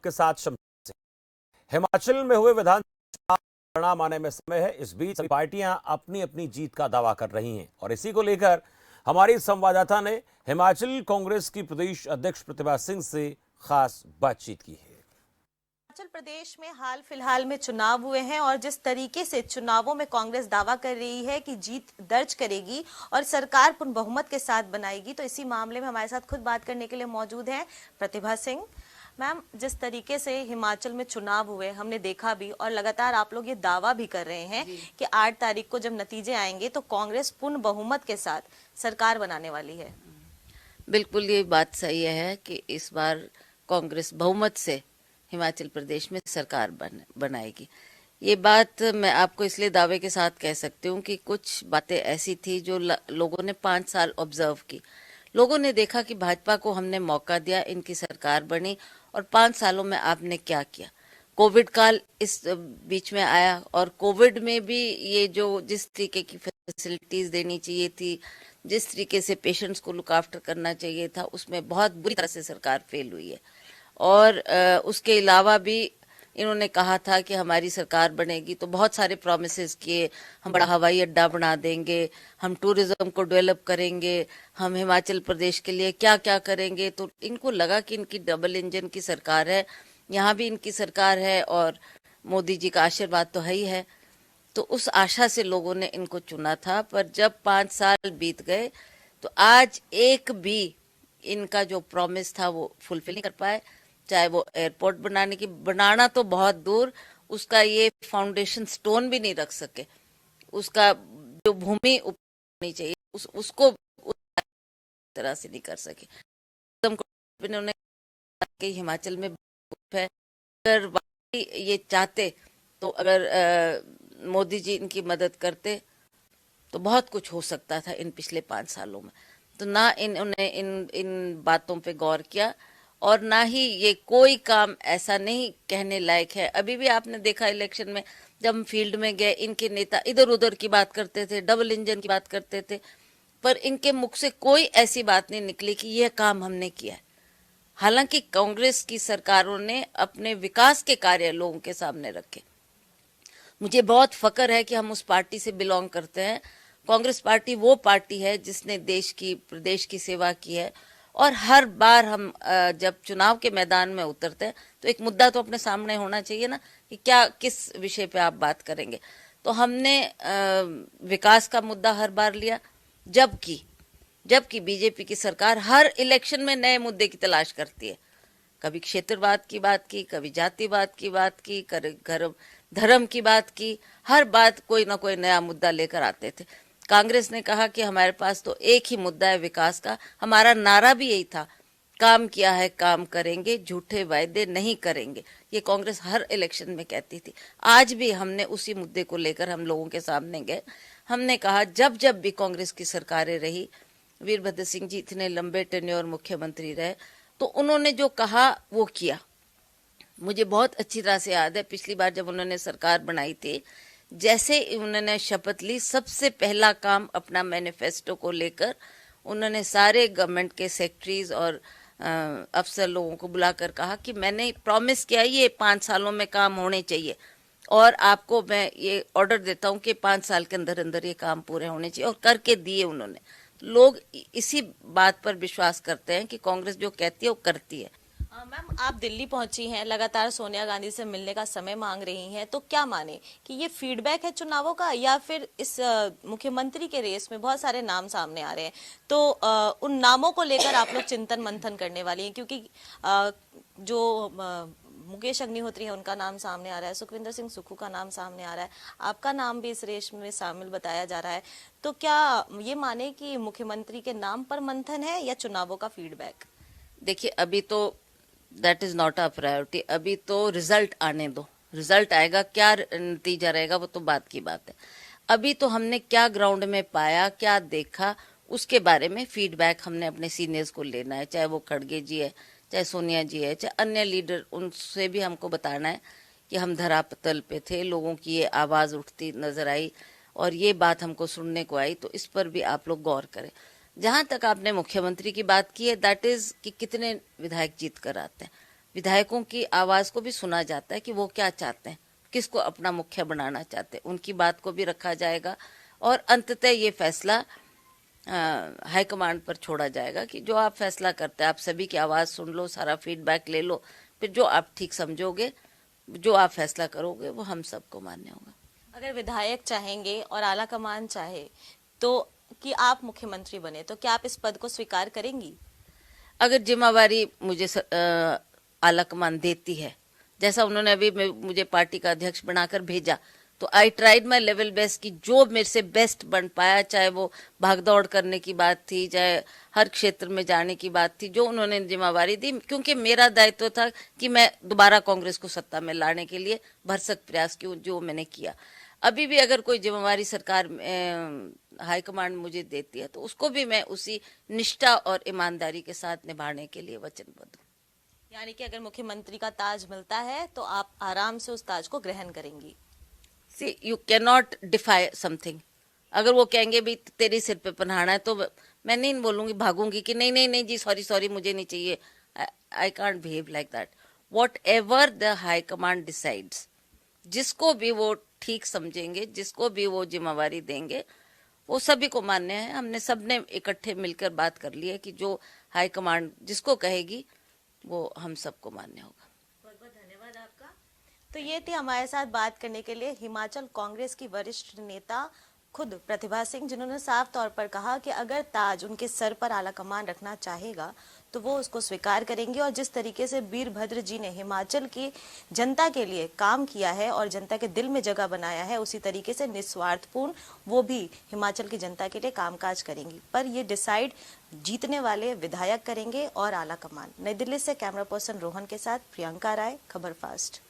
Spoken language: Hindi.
के साथ शमशान सिंह। हिमाचल में हुए विधानसभा परिणाम आने में समय है। इस बीच सभी पार्टियां अपनी अपनी जीत का दावा कर रही हैं और इसी को लेकर हमारी संवाददाता ने हिमाचल कांग्रेस की प्रदेश अध्यक्ष प्रतिभा सिंह से खास बातचीत की है। हिमाचल प्रदेश में हाल फिलहाल में चुनाव हुए हैं और जिस तरीके से चुनावों में कांग्रेस दावा कर रही है कि जीत दर्ज करेगी और सरकार पूर्ण बहुमत के साथ बनाएगी, तो इसी मामले में हमारे साथ खुद बात करने के लिए मौजूद हैं प्रतिभा सिंह। मैम, जिस तरीके से हिमाचल में चुनाव हुए हमने देखा भी और लगातार आप लोग ये दावा भी कर रहे हैं कि 8 तारीख को जब नतीजे आएंगे तो कांग्रेस पूर्ण बहुमत के साथ सरकार बनाने वाली है। बिल्कुल ये बात सही है कि इस बार कांग्रेस बहुमत से हिमाचल प्रदेश में सरकार बनाएगी। ये बात मैं आपको इसलिए दावे के साथ कह सकती हूँ कि कुछ बातें ऐसी थी जो लोगों ने 5 साल ऑब्जर्व की। लोगों ने देखा कि भाजपा को हमने मौका दिया, इनकी सरकार बनी और 5 सालों में आपने क्या किया। कोविड काल इस बीच में आया और कोविड में भी ये जो जिस तरीके की फैसिलिटीज देनी चाहिए थी, जिस तरीके से पेशेंट्स को लुक आफ्टर करना चाहिए था, उसमें बहुत बुरी तरह से सरकार फेल हुई है। और उसके अलावा भी इन्होंने कहा था कि हमारी सरकार बनेगी तो बहुत सारे प्रॉमिसेस किए, हम बड़ा हवाई अड्डा बना देंगे, हम टूरिज्म को डेवलप करेंगे, हम हिमाचल प्रदेश के लिए क्या क्या करेंगे। तो इनको लगा कि इनकी डबल इंजन की सरकार है, यहाँ भी इनकी सरकार है और मोदी जी का आशीर्वाद तो है ही है। तो उस आशा से लोगों ने इनको चुना था। पर जब 5 साल बीत गए तो आज एक भी इनका जो प्रॉमिस था वो फुलफिल नहीं कर पाए। चाहे वो एयरपोर्ट बनाना तो बहुत दूर, उसका ये फाउंडेशन स्टोन भी नहीं रख सके। उसका जो भूमि होनी चाहिए उसको उस तरह से नहीं कर सके। इन्होंने हिमाचल में है, अगर ये चाहते तो अगर मोदी जी इनकी मदद करते तो बहुत कुछ हो सकता था इन पिछले 5 सालों में। तो ना इन्होंने इन बातों पे गौर किया और ना ही ये कोई काम ऐसा नहीं कहने लायक है। अभी भी आपने देखा इलेक्शन में जब हम फील्ड में गए, इनके नेता इधर उधर की बात करते थे, डबल इंजन की बात करते थे, पर इनके मुख से कोई ऐसी बात नहीं निकली कि यह काम हमने किया है। हालांकि कांग्रेस की सरकारों ने अपने विकास के कार्य लोगों के सामने रखे। मुझे बहुत फक्र है कि हम उस पार्टी से बिलोंग करते हैं। कांग्रेस पार्टी वो पार्टी है जिसने देश की, प्रदेश की सेवा की है और हर बार हम जब चुनाव के मैदान में उतरते हैं तो एक मुद्दा तो अपने सामने होना चाहिए ना कि क्या, किस विषय पे आप बात करेंगे। तो हमने विकास का मुद्दा हर बार लिया, जबकि बीजेपी की सरकार हर इलेक्शन में नए मुद्दे की तलाश करती है। कभी क्षेत्रवाद की बात की, कभी जातिवाद की बात की, धर्म की बात की, हर बात कोई ना कोई नया मुद्दा लेकर आते थे। कांग्रेस ने कहा कि हमारे पास तो एक ही मुद्दा है विकास का। हमारा नारा भी यही था, काम किया है काम करेंगे, झूठे वायदे नहीं करेंगे। ये कांग्रेस हर इलेक्शन में कहती थी। आज भी हमने उसी मुद्दे को लेकर हम लोगों के सामने गए। हमने कहा जब जब भी कांग्रेस की सरकारें रही, वीरभद्र सिंह जी इतने लंबे टेन्योर मुख्यमंत्री रहे, तो उन्होंने जो कहा वो किया। मुझे बहुत अच्छी तरह से याद है, पिछली बार जब उन्होंने सरकार बनाई थी, जैसे उन्होंने शपथ ली, सबसे पहला काम अपना मैनिफेस्टो को लेकर उन्होंने सारे गवर्नमेंट के सेक्रेटरीज और अफसर लोगों को बुलाकर कहा कि मैंने प्रॉमिस किया ये 5 सालों में काम होने चाहिए और आपको मैं ये ऑर्डर देता हूँ कि 5 साल के अंदर अंदर ये काम पूरे होने चाहिए, और करके दिए उन्होंने। लोग इसी बात पर विश्वास करते हैं कि कांग्रेस जो कहती है वो करती है। मैम, आप दिल्ली पहुंची हैं, लगातार सोनिया गांधी से मिलने का समय मांग रही हैं, तो क्या माने कि ये फीडबैक है चुनावों का या फिर इस मुख्यमंत्री के रेस में बहुत सारे नाम सामने आ रहे हैं, तो उन नामों को लेकर आप लोग चिंतन मंथन करने वाली हैं? क्योंकि जो मुकेश अग्निहोत्री है उनका नाम सामने आ रहा है, सुखविंदर सिंह सुक्खू का नाम सामने आ रहा है, आपका नाम भी इस रेस में शामिल बताया जा रहा है। तो क्या ये माने कि मुख्यमंत्री के नाम पर मंथन है या चुनावों का फीडबैक? देखिए, अभी तो that is not a priority. अभी तो रिजल्ट आने दो, रिजल्ट आएगा, क्या नतीजा रहेगा वो तो बात की बात है। अभी तो हमने क्या ग्राउंड में पाया, क्या देखा, उसके बारे में फीडबैक हमने अपने सीनियर्स को लेना है। चाहे वो खड़गे जी है, चाहे सोनिया जी है, चाहे अन्य लीडर, उनसे भी हमको बताना है कि हम धरातल पे थे, लोगों की ये आवाज़ उठती नजर आई और ये बात हमको सुनने को आई, तो इस पर भी आप लोग गौर करें। जहां तक आपने मुख्यमंत्री की बात की है, दैट इज कि कितने विधायक जीत कर आते हैं। विधायकों की आवाज को भी सुना जाता है कि वो क्या चाहते हैं, किसको अपना मुखिया बनाना चाहते हैं, उनकी बात को भी रखा जाएगा और अंततः ये फैसला हाईकमांड पर छोड़ा जाएगा कि जो आप फैसला करते हैं, आप सभी की आवाज़ सुन लो, सारा फीडबैक ले लो, फिर जो आप ठीक समझोगे, जो आप फैसला करोगे वो हम सबको मान्य होगा। अगर विधायक चाहेंगे और आला कमान चाहे तो कि आप मुख्यमंत्री बने, तो क्या आप इस पद को स्वीकार करेंगी? अगर जिम्मेवारी मुझे आला कमान देती है, जैसा उन्होंने अभी मुझे पार्टी का अध्यक्ष बनाकर भेजा, तो I tried my level best कि जो मेरे से बेस्ट बन पाया, चाहे वो भागदौड़ करने की बात थी, चाहे हर क्षेत्र में जाने की बात थी, जो उन्होंने जिम्मेवारी दी, क्योंकि मेरा दायित्व था कि मैं दोबारा कांग्रेस को सत्ता में लाने के लिए भरसक प्रयास की, जो मैंने किया। अभी भी अगर कोई जिम्मेवारी सरकार हाईकमांड मुझे देती है तो उसको भी मैं उसी निष्ठा और ईमानदारी के साथ निभाने के लिए वचनबद्ध हूँ। यानी कि अगर मुख्यमंत्री का ताज मिलता है तो आप आराम से उस ताज को ग्रहण करेंगी। See, you cannot defy something. अगर वो कहेंगे भी तेरे सिर पे पन्हाना है तो मैं नहीं बोलूंगी, भागूंगी कि नहीं नहीं नहीं जी, सॉरी मुझे नहीं चाहिए। I can't behave like that. What ever the high command decides, जिसको भी वो ठीक समझेंगे, जिसको भी वो जिम्मेवारी देंगे, वो सभी को मान्य है। हमने सबने इकट्ठे मिलकर बात कर ली है कि जो हाई कमांड जिसको कहेगी वो हम सबको मान्य होगा। बहुत बहुत धन्यवाद आपका। तो ये थी हमारे साथ बात करने के लिए हिमाचल कांग्रेस की वरिष्ठ नेता खुद प्रतिभा सिंह, जिन्होंने साफ तौर पर कहा कि अगर ताज उनके सर पर आला कमान रखना चाहेगा तो वो उसको स्वीकार करेंगे। और जिस तरीके से वीरभद्र जी ने हिमाचल की जनता के लिए काम किया है और जनता के दिल में जगह बनाया है, उसी तरीके से निस्वार्थपूर्ण वो भी हिमाचल की जनता के लिए कामकाज करेंगी। पर ये डिसाइड जीतने वाले विधायक करेंगे और आला कमान। नई दिल्ली से कैमरा पर्सन रोहन के साथ प्रियंका राय, खबर फास्ट।